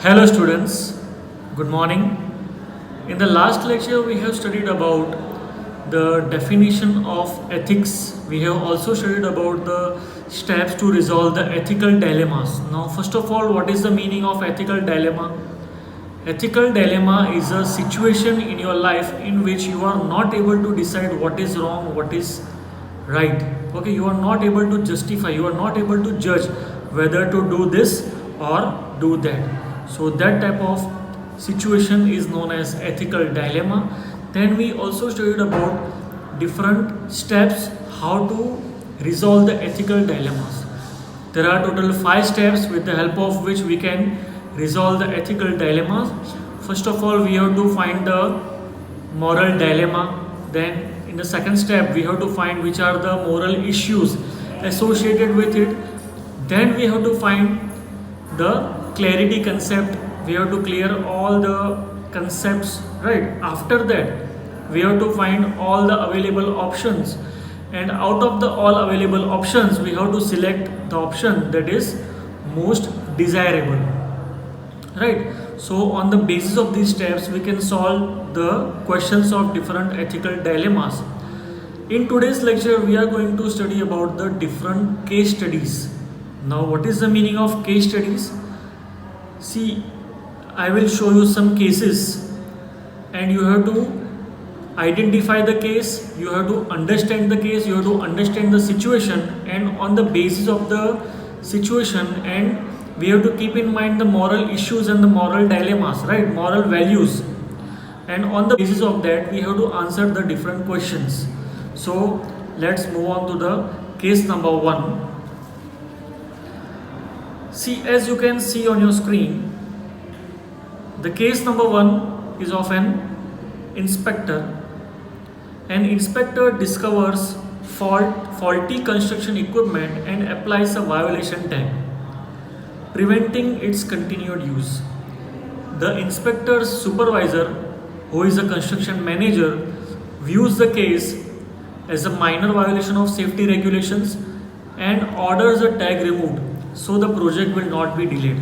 Hello students, good morning. In the last lecture we have studied about the definition of ethics. We have also studied about the steps to resolve the ethical dilemmas. Now first of all, what is the meaning of ethical dilemma? Ethical dilemma is a situation in your life in which you are not able to decide what is wrong, what is right. Okay, you are not able to justify, you are not able to judge whether to do this or do that. So that type of situation is known as ethical dilemma. Then we also studied about different steps how to resolve the ethical dilemmas. There are total 5 steps with the help of which we can resolve the ethical dilemmas. First of all, we have to find the moral dilemma. Then in the second step, we have to find which are the moral issues associated with it. Then we have to find the clarity concept. We have to clear all the concepts, right? After that, we have to find all the available options, and out of the all available options we have to select the option that is most desirable, right? So on the basis of these steps we can solve the questions of different ethical dilemmas. In today's lecture we are going to study about the different case studies. Now what is the meaning of case studies? See, I will show you some cases and you have to identify the case, you have to understand the case, you have to understand the situation, and on the basis of the situation, and we have to keep in mind the moral issues and the moral dilemmas, right? Moral values. And on the basis of that, we have to answer the different questions. So let's move on to the case number 1. See, as you can see on your screen, the case number 1 is of an inspector. An inspector discovers faulty construction equipment and applies a violation tag, preventing its continued use. The inspector's supervisor, who is a construction manager, views the case as a minor violation of safety regulations and orders a tag removed so the project will not be delayed.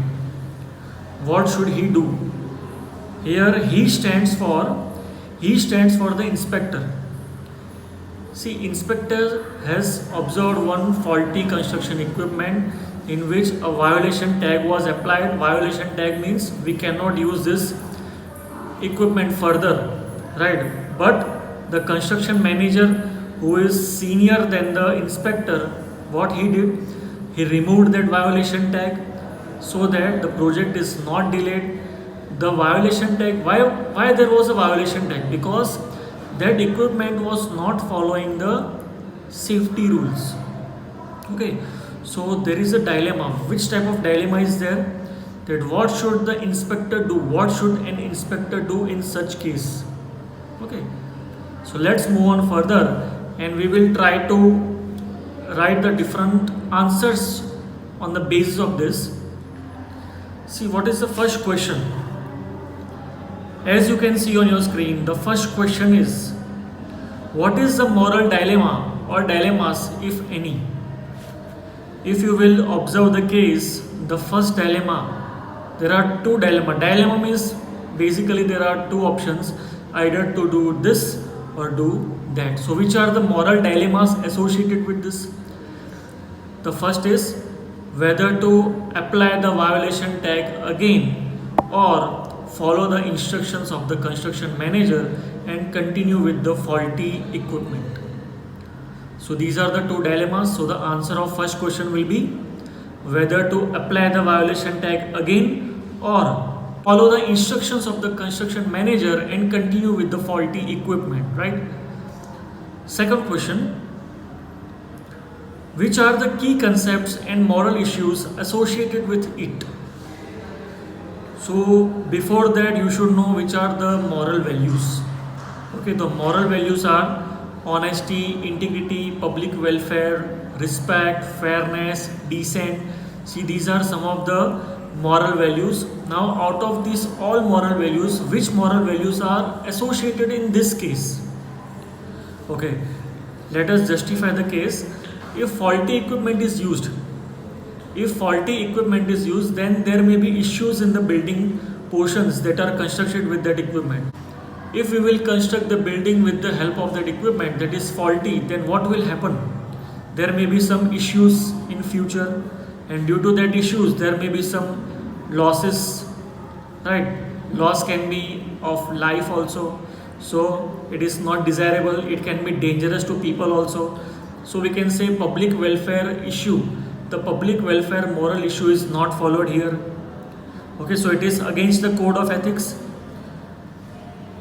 What should he do? Here he stands for the inspector. See, inspector has observed one faulty construction equipment in which a violation tag was applied. Violation tag means we cannot use this equipment further, right? But the construction manager, who is senior than the inspector, what he did, he removed that violation tag so that the project is not delayed. The violation tag, why there was a violation tag? Because that equipment was not following the safety rules. Okay, so there is a dilemma. Which type of dilemma is there? That what should the inspector do? What should an inspector do in such case? Okay, so let's move on further and we will try to write the different answers on the basis of this. See, what is the first question? As you can see on your screen, the first question is, what is the moral dilemma or dilemmas, if any? If you will observe the case, the first dilemma, there are two dilemma. Dilemma means basically there are two options, either to do this or do that. So which are the moral dilemmas associated with this? The first is whether to apply the violation tag again or follow the instructions of the construction manager and continue with the faulty equipment. So these are the two dilemmas. So the answer of first question will be whether to apply the violation tag again or follow the instructions of the construction manager and continue with the faulty equipment, right? Second question, which are the key concepts and moral issues associated with it? So before that you should know which are the moral values. Okay, the moral values are honesty, integrity, public welfare, respect, fairness, decent. See, these are some of the moral values. Now out of these all moral values, which moral values are associated in this case? Okay, let us justify the case. If faulty equipment is used, if faulty equipment is used, then there may be issues in the building portions that are constructed with that equipment. If we will construct the building with the help of that equipment that is faulty, then what will happen? There may be some issues in future, and due to that issues there may be some losses, right? Loss can be of life also, so it is not desirable. It can be dangerous to people also. So we can say public welfare issue, the public welfare moral issue is not followed here. Okay, so it is against the code of ethics.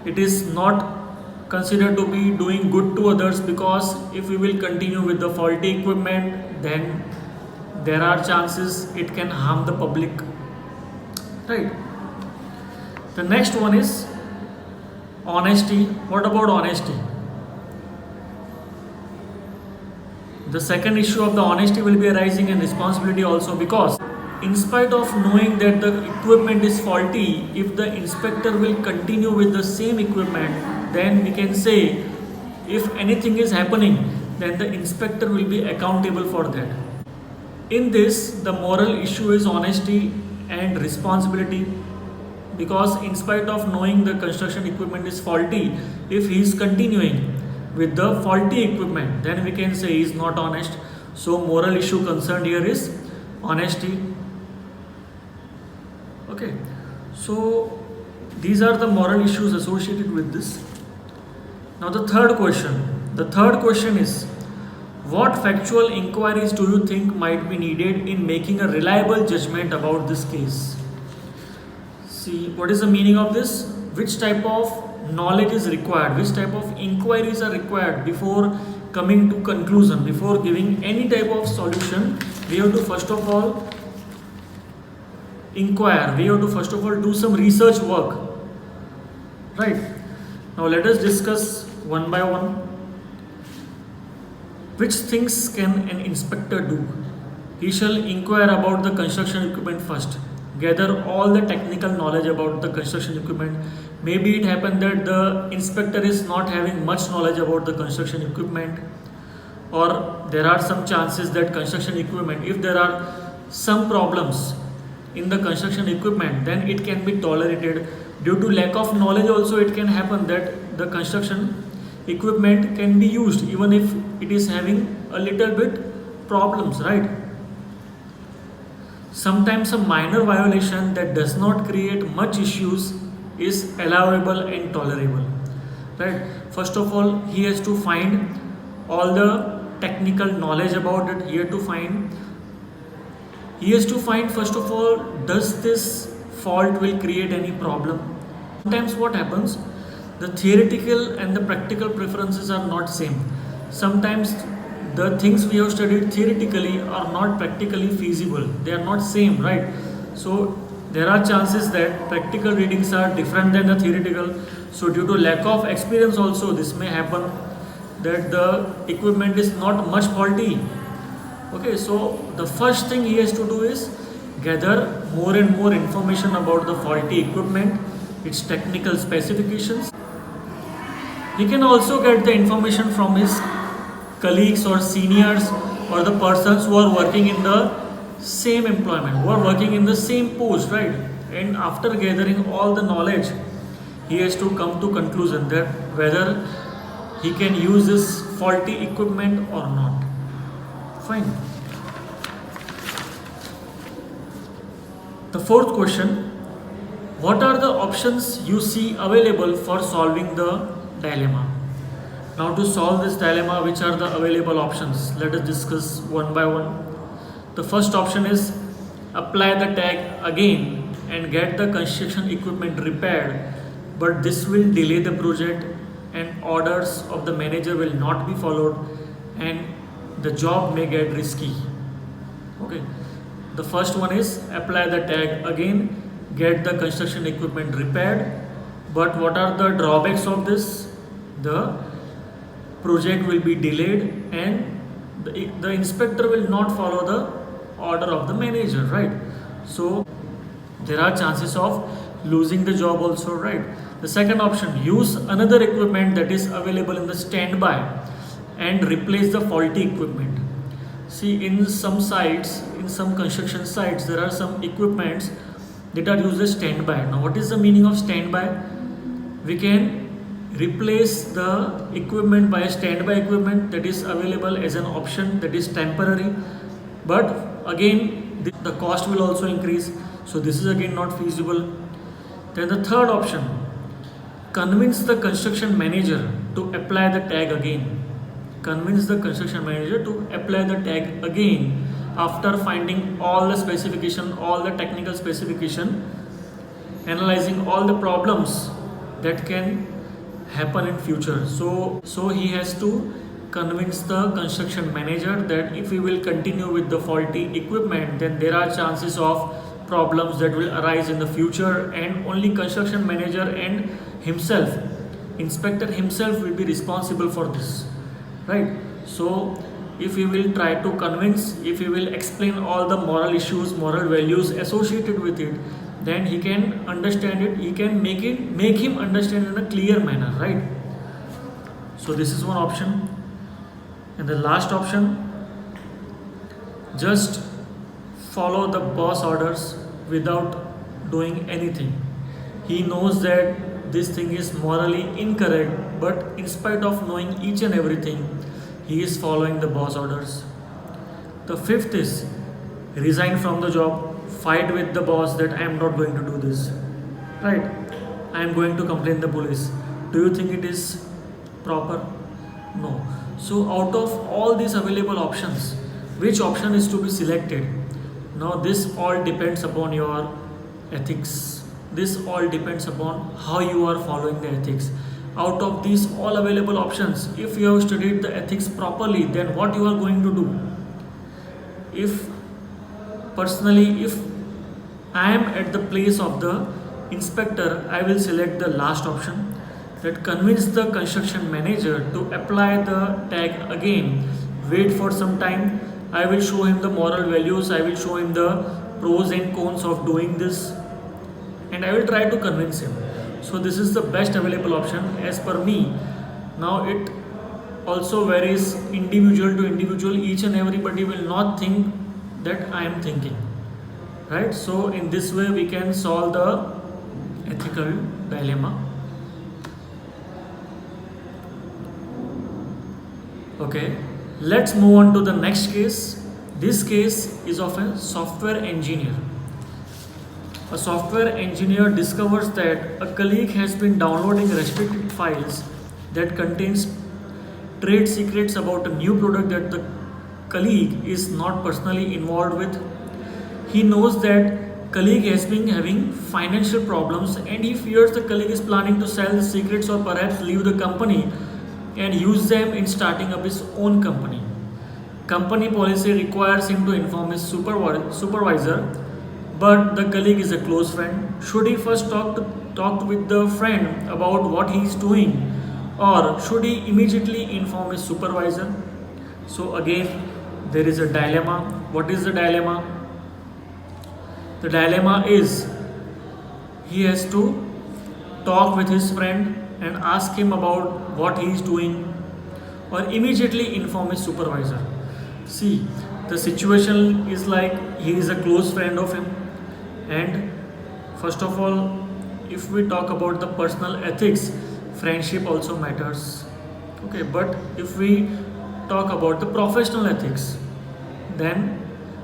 It is not considered to be doing good to others, because if we will continue with the faulty equipment, then there are chances it can harm the public, right? The next one is honesty. What about honesty? The second issue of the honesty will be arising in responsibility also, because in spite of knowing that the equipment is faulty, if the inspector will continue with the same equipment, then we can say if anything is happening, then the inspector will be accountable for that. In this, the moral issue is honesty and responsibility, because in spite of knowing the construction equipment is faulty, if he is continuing with the faulty equipment, then we can say he is not honest. So moral issue concerned here is honesty. Okay, so these are the moral issues associated with this. Now the third question is, what factual inquiries do you think might be needed in making a reliable judgment about this case? See, what is the meaning of this? Which type of knowledge is required? Which type of inquiries are required before coming to conclusion? Before giving any type of solution, we have to first of all inquire. We have to first of all do some research work, right? Now let us discuss one by one. Which things can an inspector do? He shall inquire about the construction equipment first. Gather all the technical knowledge about the construction equipment. Maybe it happened that the inspector is not having much knowledge about the construction equipment, or there are some chances that construction equipment, if there are some problems in the construction equipment, then it can be tolerated. Due to lack of knowledge also, it can happen that the construction equipment can be used even if it is having a little bit problems, right? Sometimes a minor violation that does not create much issues is allowable and tolerable, right? First of all, he has to find all the technical knowledge about it. He has to find first of all, does this fault will create any problem? Sometimes what happens, the theoretical and the practical preferences are not same. Sometimes the things we have studied theoretically are not practically feasible. They are not same, right? So there are chances that practical readings are different than the theoretical. So due to lack of experience also, this may happen that the equipment is not much faulty. Okay, so the first thing he has to do is gather more and more information about the faulty equipment, its technical specifications. He can also get the information from his colleagues or seniors or the persons who are working in the same employment, who are working in the same post, right? And after gathering all the knowledge, he has to come to conclusion that whether he can use this faulty equipment or not. Fine. The fourth question, what are the options you see available for solving the dilemma? Now to solve this dilemma, which are the available options? Let us discuss one by one. The first option is apply the tag again and get the construction equipment repaired, but this will delay the project and orders of the manager will not be followed and the job may get risky. Okay. The first one is apply the tag again, get the construction equipment repaired, but what are the drawbacks of this? The project will be delayed and the inspector will not follow the order of the manager, right? So there are chances of losing the job also, right? The second option, use another equipment that is available in the standby and replace the faulty equipment. See, in some sites, in in some construction sites there are some equipments that are used as standby. Now what is the meaning of standby? We can replace the equipment by a standby equipment that is available as an option, that is temporary, but again the cost will also increase, so this is again not feasible. Then the third option, convince the construction manager to apply the tag again. Convince the construction manager to apply the tag again after finding all the specification, all the technical specification, analyzing all the problems that can happen in future. So he has to convince the construction manager that if we will continue with the faulty equipment, then there are chances of problems that will arise in the future, and only construction manager and himself, inspector himself, will be responsible for this, right? So if he will try to convince, if he will explain all the moral issues, moral values associated with it, then he can understand it, he can make him understand in a clear manner, right? So this is one option. And the last option, just follow the boss orders without doing anything. He knows that this thing is morally incorrect, but in spite of knowing each and everything, he is following the boss orders. The fifth is resign from the job, fight with the boss that I am not going to do this, right? I am going to complain the police. Do you think it is proper? No. So out of all these available options, which option is to be selected? Now this all depends upon your ethics. This all depends upon how you are following the ethics. Out of these all available options, if you have studied the ethics properly, then what you are going to do? If personally, if I am at the place of the inspector, I will select the last option, that convince the construction manager to apply the tag again. Wait for some time, I will show him the moral values, I will show him the pros and cons of doing this, and I will try to convince him. So this is the best available option as per me. Now it also varies individual to individual. Each and everybody will not think that I am thinking, right? So in this way we can solve the ethical dilemma. Okay, let's move on to the next case. This case is of a software engineer. A software engineer discovers that a colleague has been downloading restricted files that contains trade secrets about a new product that the colleague is not personally involved with. He knows that colleague has been having financial problems, and he fears the colleague is planning to sell the secrets or perhaps leave the company and use them in starting up his own company. Company policy requires him to inform his supervisor, but the colleague is a close friend. Should he first talk with the friend about what he is doing, or should he immediately inform his supervisor? So again, there is a dilemma. What is the dilemma? The dilemma is he has to talk with his friend and ask him about what he is doing, or immediately inform his supervisor. See, the situation is like he is a close friend of him, and first of all, if we talk about the personal ethics, friendship also matters. Okay, but if we talk about the professional ethics, then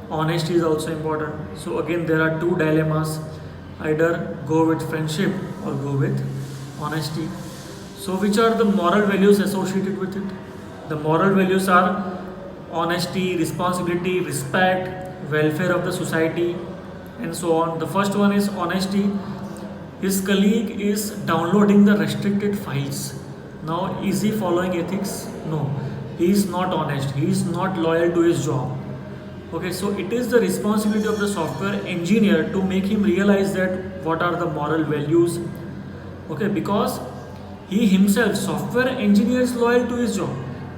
honesty is also important. So again, there are two dilemmas: either go with friendship or go with honesty. So which are the moral values associated with it? The moral values are honesty, responsibility, respect, welfare of the society, and so on. The first one is honesty. His colleague is downloading the restricted files. Now, is he following ethics? No. He is not honest. He is not loyal to his job. Okay, so it is the responsibility of the software engineer to make him realize that what are the moral values. Okay, because he himself, software engineer, is loyal to his job,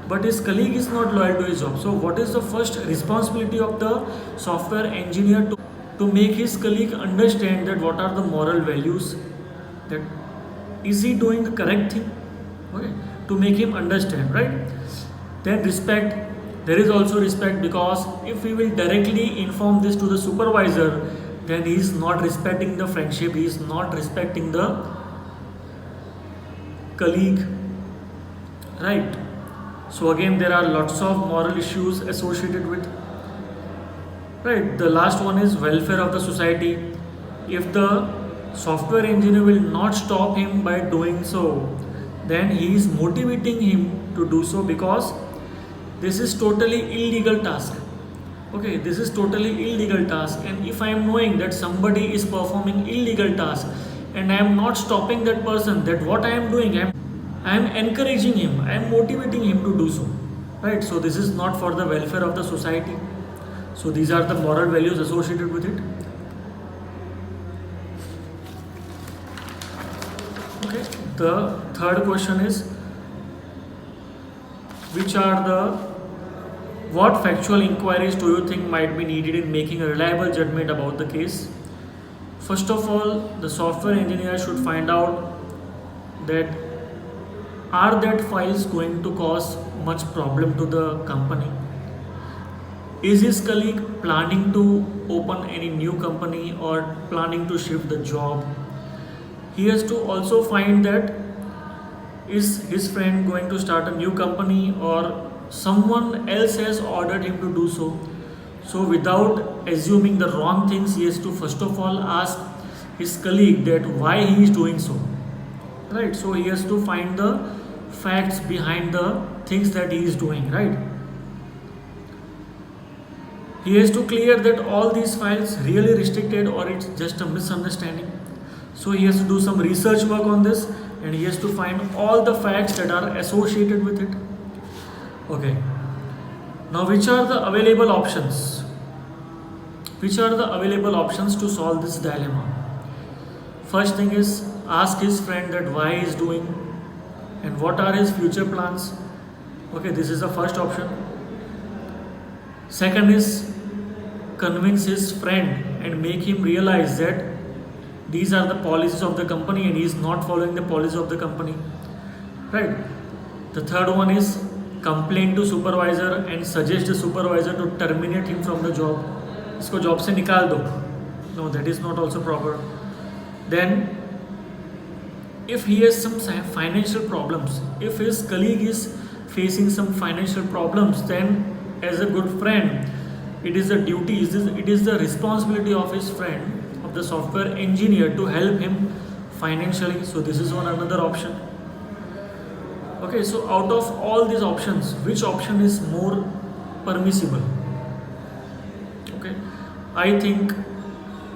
but his colleague is not loyal to his job. So what is the first responsibility of the software engineer? To make his colleague understand that what are the moral values, that is he doing the correct thing, okay, to make him understand, right? Then respect. There is also respect, because if we will directly inform this to the supervisor, then he is not respecting the friendship, he is not respecting the colleague, right? So again, there are lots of moral issues associated with, right? The last one is welfare of the society. If the software engineer will not stop him by doing so, then he is motivating him to do so, because this is totally illegal task. Okay, this is totally illegal task, and if I am knowing that somebody is performing illegal task and I am not stopping that person, that what I am doing, I am encouraging him, I am motivating him to do so, right? So this is not for the welfare of the society. So these are the moral values associated with it. Okay, the third question is, what factual inquiries do you think might be needed in making a reliable judgment about the case? First of all, the software engineer should find out that are that files going to cause much problem to the company? Is his colleague planning to open any new company or planning to shift the job? He has to also find that is his friend going to start a new company or someone else has ordered him to do so. So without assuming the wrong things, he has to first of all ask his colleague that why he is doing so, right? So he has to find the facts behind the things that he is doing, right? He has to clear that all these files really restricted or it's just a misunderstanding. So he has to do some research work on this, and he has to find all the facts that are associated with it. Okay. Now, which are the available options? Which are the available options to solve this dilemma? First thing is, ask his friend that why he is doing and what are his future plans. Okay, this is the first option. Second is, convince his friend and make him realize that these are the policies of the company and he is not following the policies of the company, right? The third one is, complain to supervisor and suggest the supervisor to terminate him from the job. इसको job से निकाल दो. No, that is not also proper. Then, if he has some financial problems, if his colleague is facing some financial problems, then as a good friend, it is the duty, it is the responsibility of his friend, of the software engineer, to help him financially. So this is one another option. Okay, so out of all these options, which option is more permissible? Okay, I think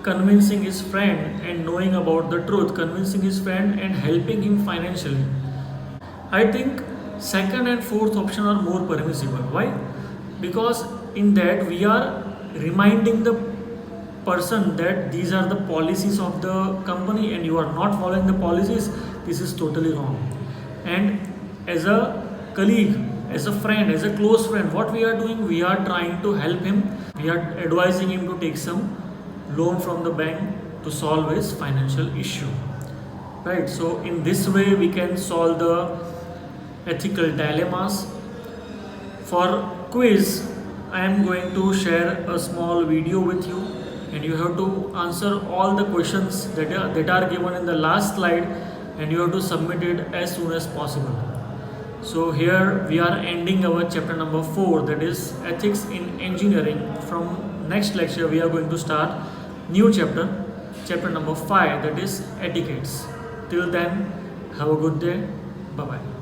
convincing his friend and knowing about the truth, convincing his friend and helping him financially, I think second and fourth option are more permissible. Why? Because in that we are reminding the person that these are the policies of the company and you are not following the policies. This is totally wrong. And as a colleague, as a friend, as a close friend, what we are doing, we are trying to help him. We are advising him to take some loan from the bank to solve his financial issue, right? So in this way we can solve the ethical dilemmas. For quiz, I am going to share a small video with you, and you have to answer all the questions that are given in the last slide, and you have to submit it as soon as possible. So here we are ending our chapter number 4, that is ethics in engineering. From next lecture we are going to start new chapter number 5, that is etiquettes. Till then, have a good day. Bye bye.